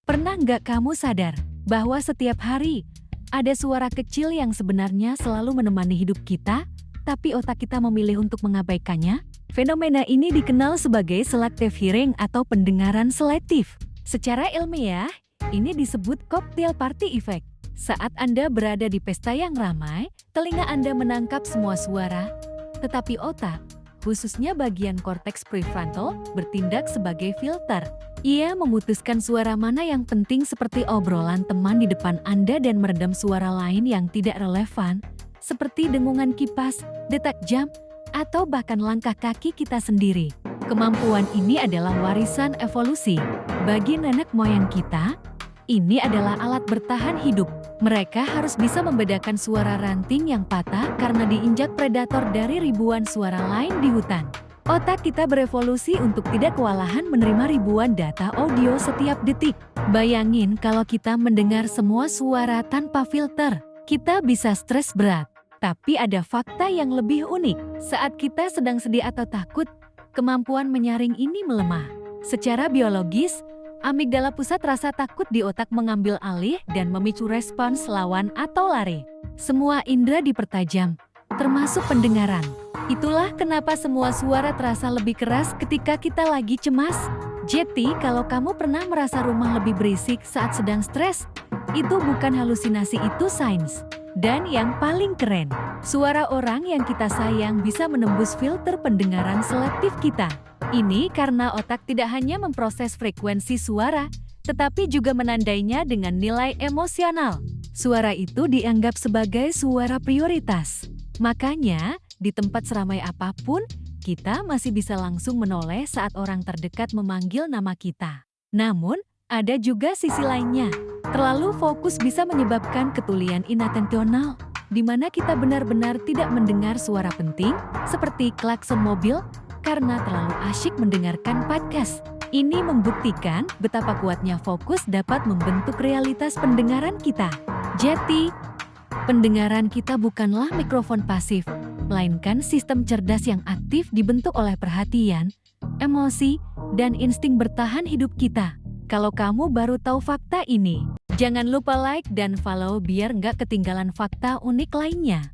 Pernah nggak kamu sadar bahwa setiap hari ada suara kecil yang sebenarnya selalu menemani hidup kita, tapi otak kita memilih untuk mengabaikannya? Fenomena ini dikenal sebagai selective hearing atau pendengaran selektif. Secara ilmiah, ini disebut cocktail party effect. Saat Anda berada di pesta yang ramai, telinga Anda menangkap semua suara, tetapi otak, khususnya bagian korteks prefrontal, bertindak sebagai filter. Ia memutuskan suara mana yang penting seperti obrolan teman di depan Anda dan meredam suara lain yang tidak relevan, seperti dengungan kipas, detak jam, atau bahkan langkah kaki kita sendiri. Kemampuan ini adalah warisan evolusi. Bagi nenek moyang kita, ini adalah alat bertahan hidup. Mereka harus bisa membedakan suara ranting yang patah karena diinjak predator dari ribuan suara lain di hutan. Otak kita berevolusi untuk tidak kewalahan menerima ribuan data audio setiap detik. Bayangin kalau kita mendengar semua suara tanpa filter, kita bisa stres berat. Tapi ada fakta yang lebih unik. Saat kita sedang sedih atau takut, kemampuan menyaring ini melemah. Secara biologis, amigdala pusat rasa takut di otak mengambil alih dan memicu respons lawan atau lari. Semua indera dipertajam, termasuk pendengaran. Itulah kenapa semua suara terasa lebih keras ketika kita lagi cemas. Jadi, kalau kamu pernah merasa rumah lebih berisik saat sedang stres, itu bukan halusinasi, itu sains. Dan yang paling keren, suara orang yang kita sayang bisa menembus filter pendengaran selektif kita. Ini karena otak tidak hanya memproses frekuensi suara, tetapi juga menandainya dengan nilai emosional. Suara itu dianggap sebagai suara prioritas. Makanya, di tempat seramai apapun, kita masih bisa langsung menoleh saat orang terdekat memanggil nama kita. Namun, ada juga sisi lainnya. Terlalu fokus bisa menyebabkan ketulian inatensional, di mana kita benar-benar tidak mendengar suara penting, seperti klakson mobil, karena terlalu asyik mendengarkan podcast. Ini membuktikan betapa kuatnya fokus dapat membentuk realitas pendengaran kita. Jadi, pendengaran kita bukanlah mikrofon pasif, melainkan sistem cerdas yang aktif dibentuk oleh perhatian, emosi, dan insting bertahan hidup kita. Kalau kamu baru tahu fakta ini, jangan lupa like dan follow biar nggak ketinggalan fakta unik lainnya.